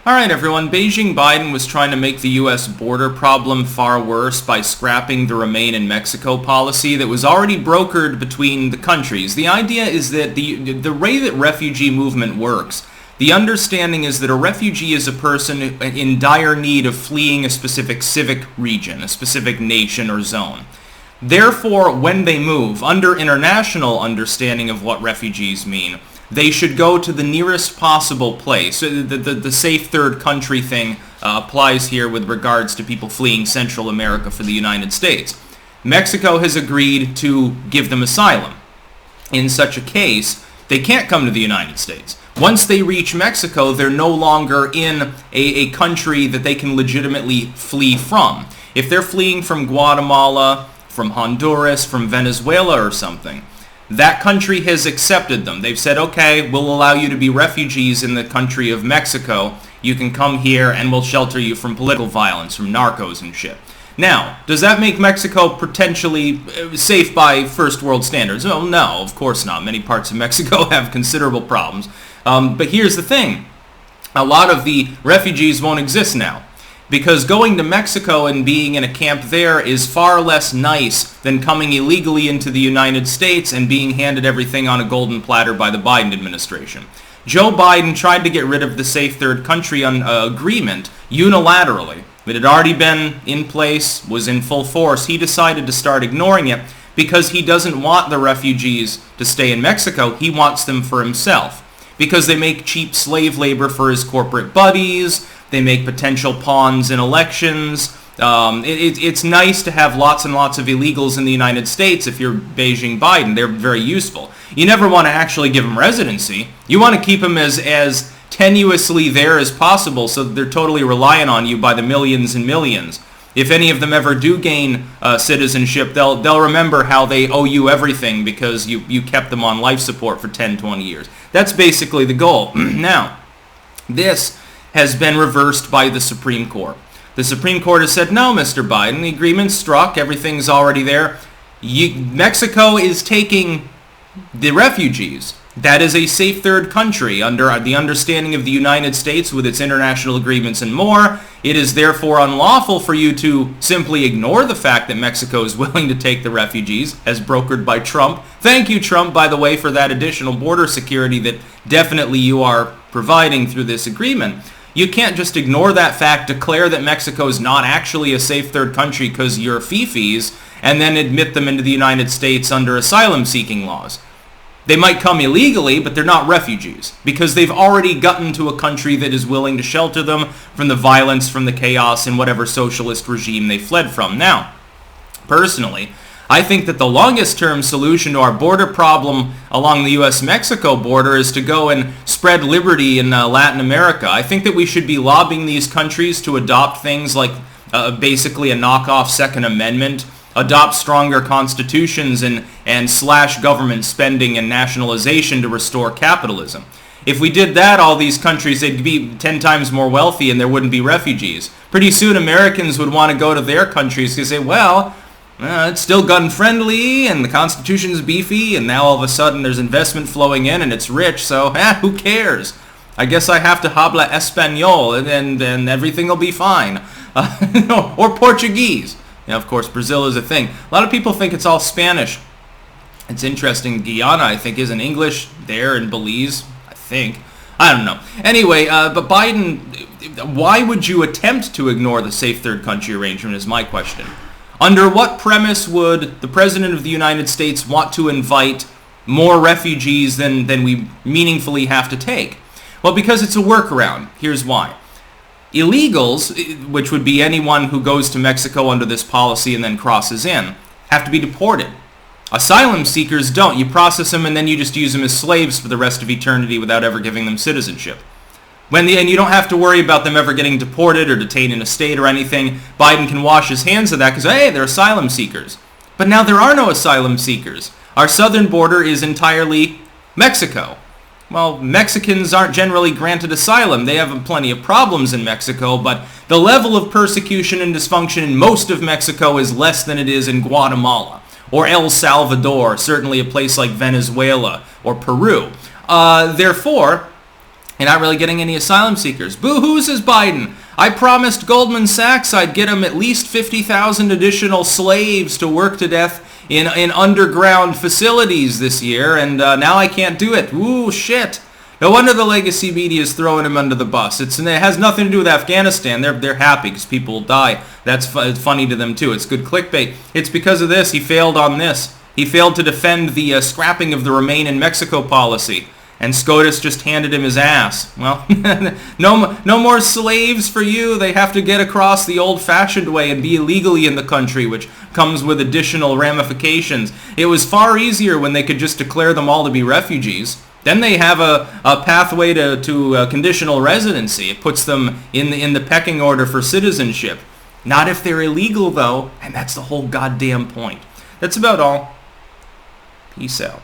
Alright everyone, Beijing Biden was trying to make the US border problem far worse by scrapping the Remain in Mexico policy that was already brokered between the countries. The idea is that the way that refugee movement works, the understanding is that a refugee is a person in dire need of fleeing a specific civic region, a specific nation or zone. Therefore, when they move, under international understanding of what refugees mean, they should go to the nearest possible place. The safe third country thing applies here with regards to people fleeing Central America for the United States. Mexico has agreed to give them asylum. In such a case, they can't come to the United States. Once they reach Mexico, they're no longer in a country that they can legitimately flee from. If they're fleeing from Guatemala, from Honduras, from Venezuela or something, that country has accepted them. They've said, okay, we'll allow you to be refugees in the country of Mexico. You can come here and we'll shelter you from political violence, from narcos and shit. Now, does that make Mexico potentially safe by first world standards? Well, no, of course not. Many parts of Mexico have considerable problems. But here's the thing. A lot of the refugees won't exist now, because going to Mexico and being in a camp there is far less nice than coming illegally into the United States and being handed everything on a golden platter by the Biden administration. Joe Biden tried to get rid of the Safe Third Country agreement unilaterally. It had already been in place, was in full force. He decided to start ignoring it because he doesn't want the refugees to stay in Mexico. He wants them for himself, because they make cheap slave labor for his corporate buddies. They make potential pawns in elections. It's nice to have lots and lots of illegals in the United States if you're Beijing Biden. They're very useful. You never want to actually give them residency. You want to keep them as tenuously there as possible so that they're totally reliant on you by the millions and millions. If any of them ever do gain citizenship, they'll remember how they owe you everything because you kept them on life support for 10, 20 years. That's basically the goal. Now, this has been reversed by the Supreme Court. The Supreme Court has said, no, Mr. Biden, the agreement's struck, everything's already there. Mexico is taking the refugees. That is a safe third country under the understanding of the United States with its international agreements and more. It is therefore unlawful for you to simply ignore the fact that Mexico is willing to take the refugees, as brokered by Trump. Thank you, Trump, by the way, for that additional border security that definitely you are providing through this agreement. You can't just ignore that fact, declare that Mexico is not actually a safe third country because you're fifis, and then admit them into the United States under asylum-seeking laws. They might come illegally, but they're not refugees, because they've already gotten to a country that is willing to shelter them from the violence, from the chaos, and whatever socialist regime they fled from. Now, personally, I think that the longest-term solution to our border problem along the U.S.-Mexico border is to go and spread liberty in Latin America. I think that we should be lobbying these countries to adopt things like basically a knockoff Second Amendment, adopt stronger constitutions, and slash government spending and nationalization to restore capitalism. If we did that, all these countries, they'd be 10 times more wealthy and there wouldn't be refugees. Pretty soon Americans would want to go to their countries because they say, well, it's still gun-friendly, and the Constitution's beefy, and now all of a sudden there's investment flowing in, and it's rich, so who cares? I guess I have to habla Espanol, and then everything will be fine. Or Portuguese. Of course, Brazil is a thing. A lot of people think it's all Spanish. It's interesting. Guyana, I think, isn't English. There in Belize, I think. I don't know. Anyway, but Biden, why would you attempt to ignore the safe third country arrangement is my question. Under what premise would the President of the United States want to invite more refugees than we meaningfully have to take? Well, because it's a workaround. Here's why. Illegals, which would be anyone who goes to Mexico under this policy and then crosses in, have to be deported. Asylum seekers don't. You process them and then you just use them as slaves for the rest of eternity without ever giving them citizenship. And you don't have to worry about them ever getting deported or detained in a state or anything. Biden can wash his hands of that because, hey, they're asylum seekers. But now there are no asylum seekers. Our southern border is entirely Mexico. Well, Mexicans aren't generally granted asylum. They have plenty of problems in Mexico, but the level of persecution and dysfunction in most of Mexico is less than it is in Guatemala or El Salvador, certainly a place like Venezuela or Peru. Therefore, You're not really getting any asylum seekers. Boo-hoo, says Biden. I promised Goldman Sachs I'd get them at least 50,000 additional slaves to work to death in underground facilities this year, and now I can't do it. Ooh, shit. No wonder the legacy media is throwing him under the bus. It has nothing to do with Afghanistan. They're happy because people will die. That's funny to them too. It's good clickbait. It's because of this. He failed on this. He failed to defend the scrapping of the Remain in Mexico policy. And SCOTUS just handed him his ass. Well, no more slaves for you. They have to get across the old-fashioned way and be illegally in the country, which comes with additional ramifications. It was far easier when they could just declare them all to be refugees. Then they have a pathway to conditional residency. It puts them in the pecking order for citizenship. Not if they're illegal, though, and that's the whole goddamn point. That's about all. Peace out.